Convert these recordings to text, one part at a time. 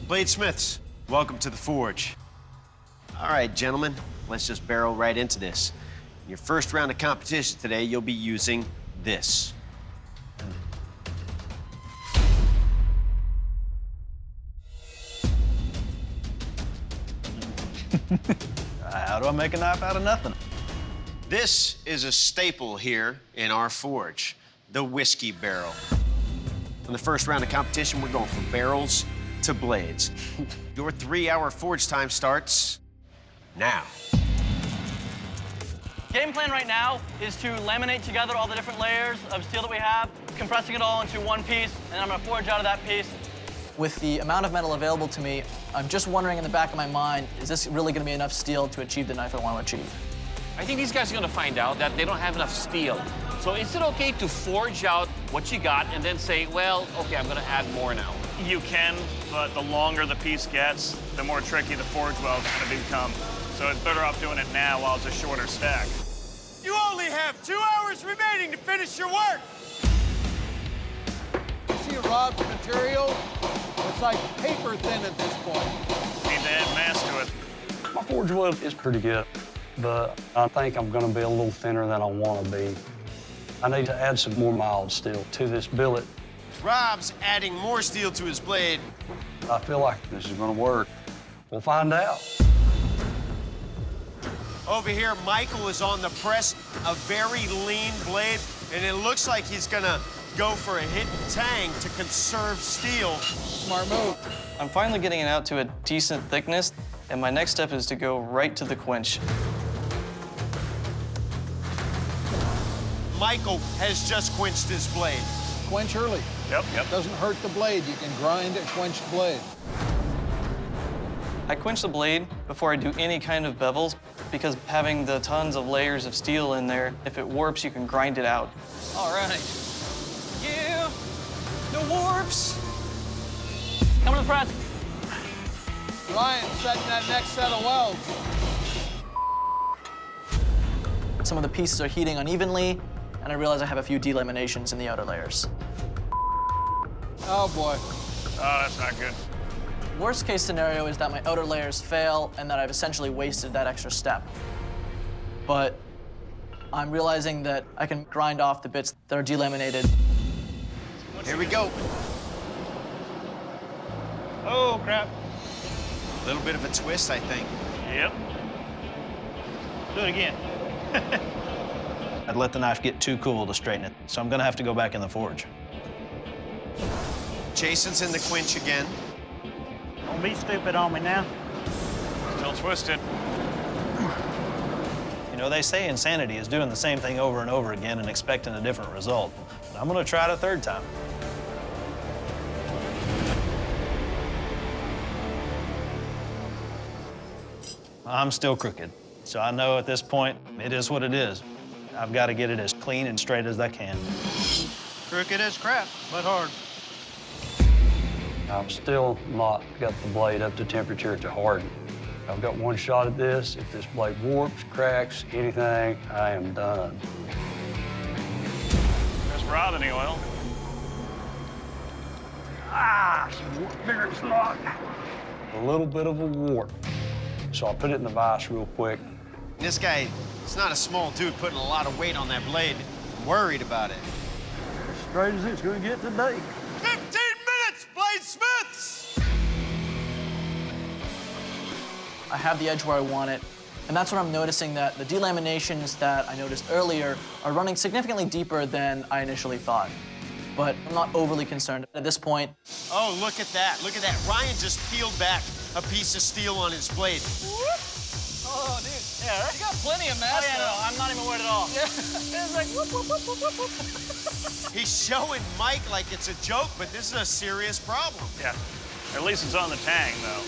Bladesmiths, welcome to the Forge. All right, gentlemen, let's just barrel right into this. In your first round of competition today, you'll be using this. How do I make a knife out of nothing? This is a staple here in our forge, the whiskey barrel. In the first round of competition, we're going from barrels to blades. Your 3-hour forge time starts now. Game plan right now is to laminate together all the different layers of steel that we have, compressing it all into one piece, and then I'm gonna forge out of that piece. With the amount of metal available to me, I'm just wondering in the back of my mind, is this really gonna be enough steel to achieve the knife I want to achieve? I think these guys are gonna find out that they don't have enough steel. So is it okay to forge out what you got and then say, well, okay, I'm gonna add more now? You can, but the longer the piece gets, the more tricky the forge weld is gonna become. So it's better off doing it now while it's a shorter stack. You only have 2 hours remaining to finish your work. See Rob's material? It's like paper thin at this point. Need to add mass to it. My forge weld is pretty good, but I think I'm gonna be a little thinner than I wanna be. I need to add some more mild steel to this billet. Rob's adding more steel to his blade. I feel like this is gonna work. We'll find out. Over here, Michael is on the press, a very lean blade, and it looks like he's gonna go for a hidden tang to conserve steel. Smart move. I'm finally getting it out to a decent thickness, and my next step is to go right to the quench. Michael has just quenched his blade. Quench early. Yep. Doesn't hurt the blade. You can grind a quenched blade. I quench the blade before I do any kind of bevels, because having the tons of layers of steel in there, if it warps, you can grind it out. All right. Yeah, no warps. Come to the press. Ryan setting that next set of welds. Some of the pieces are heating unevenly, and I realize I have a few delaminations in the outer layers. Oh, boy. Oh, that's not good. Worst case scenario is that my outer layers fail and that I've essentially wasted that extra step. But I'm realizing that I can grind off the bits that are delaminated. Here we go. Oh, crap. A little bit of a twist, I think. Yep. Do it again. I'd let the knife get too cool to straighten it, so I'm gonna have to go back in the forge. Jason's in the quench again. Don't be stupid on me now. Still twisted. You know, they say insanity is doing the same thing over and over again and expecting a different result. But I'm gonna try it a third time. I'm still crooked, so I know at this point, it is what it is. I've got to get it as clean and straight as I can. Crooked as crap, but hard. I've still not got the blade up to temperature to harden. I've got one shot at this. If this blade warps, cracks, anything, I am done. Just Rob any oil. It's not. A little bit of a warp. So I'll put it in the vise real quick. This guy, he's not a small dude putting a lot of weight on that blade. I'm worried about it. Straight as it's gonna get today. 15 minutes, Bladesmiths! I have the edge where I want it, and that's when I'm noticing that the delaminations that I noticed earlier are running significantly deeper than I initially thought. But I'm not overly concerned at this point. Oh, look at that. Look at that. Ryan just peeled back a piece of steel on his blade. Oh, dude. Yeah, right? You got plenty of mass. Oh, yeah, no, I'm not even worried at all. Yeah. It's like whoop, whoop, whoop, whoop, whoop, whoop. He's showing Mike like it's a joke, but this is a serious problem. Yeah. At least it's on the tang, though.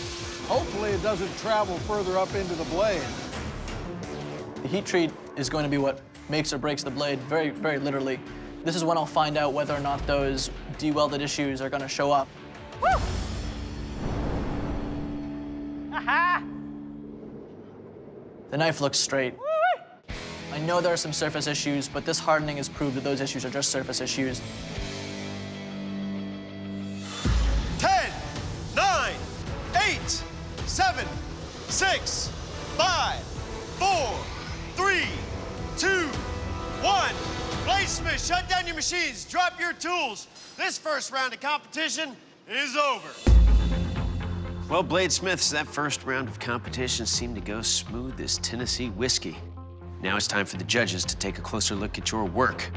Hopefully it doesn't travel further up into the blade. The heat treat is going to be what makes or breaks the blade, very, very literally. This is when I'll find out whether or not those dewelded issues are going to show up. Woo! Aha! The knife looks straight. Woo-wee! I know there are some surface issues, but this hardening has proved that those issues are just surface issues. 10, 9, 7, 6, 5, 4, 3, 2, 1. Bladesmith, shut down your machines. Drop your tools. This first round of competition is over. Well, Bladesmiths, that first round of competition seemed to go smooth as Tennessee whiskey. Now it's time for the judges to take a closer look at your work.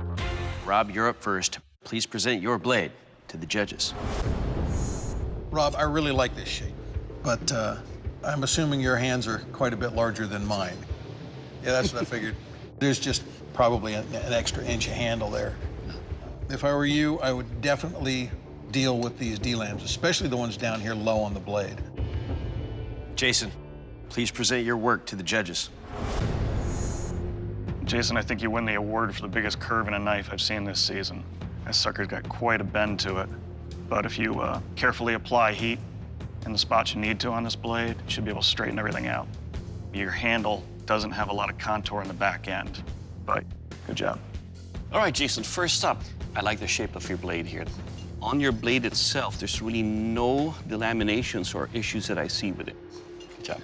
Rob, you're up first. Please present your blade to the judges. Rob, I really like this shape, but I'm assuming your hands are quite a bit larger than mine. Yeah, that's what I figured. There's just probably an extra inch of handle there. If I were you, I would definitely deal with these D-lambs, especially the ones down here low on the blade. Jason, please present your work to the judges. Jason, I think you win the award for the biggest curve in a knife I've seen this season. That sucker's got quite a bend to it. But if you carefully apply heat in the spots you need to on this blade, you should be able to straighten everything out. Your handle doesn't have a lot of contour in the back end, but good job. All right, Jason, first up, I like the shape of your blade here. On your blade itself, there's really no delaminations or issues that I see with it. Good job.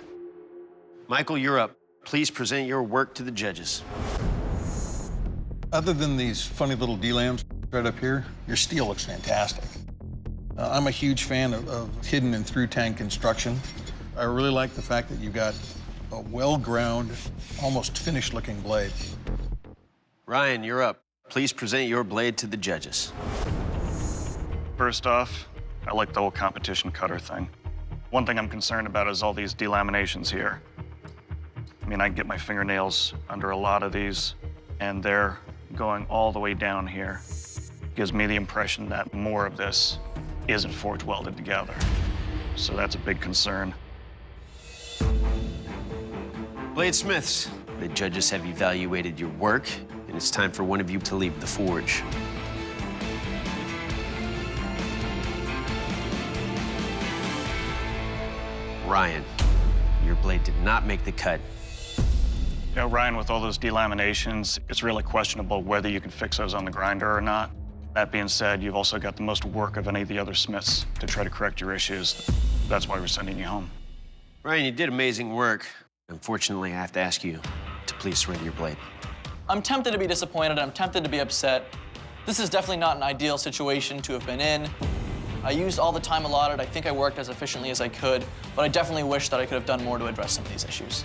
Michael, you're up. Please present your work to the judges. Other than these funny little D-lambs right up here, your steel looks fantastic. I'm a huge fan of hidden and through tang construction. I really like the fact that you've got a well-ground, almost finished-looking blade. Ryan, you're up. Please present your blade to the judges. First off, I like the whole competition cutter thing. One thing I'm concerned about is all these delaminations here. I mean, I can get my fingernails under a lot of these, and they're going all the way down here. Gives me the impression that more of this isn't forge welded together. So that's a big concern. Bladesmiths, the judges have evaluated your work, and it's time for one of you to leave the forge. Ryan, your blade did not make the cut. You know, Ryan, with all those delaminations, it's really questionable whether you can fix those on the grinder or not. That being said, you've also got the most work of any of the other smiths to try to correct your issues. That's why we're sending you home. Ryan, you did amazing work. Unfortunately, I have to ask you to please surrender your blade. I'm tempted to be disappointed. I'm tempted to be upset. This is definitely not an ideal situation to have been in. I used all the time allotted. I think I worked as efficiently as I could, but I definitely wish that I could have done more to address some of these issues.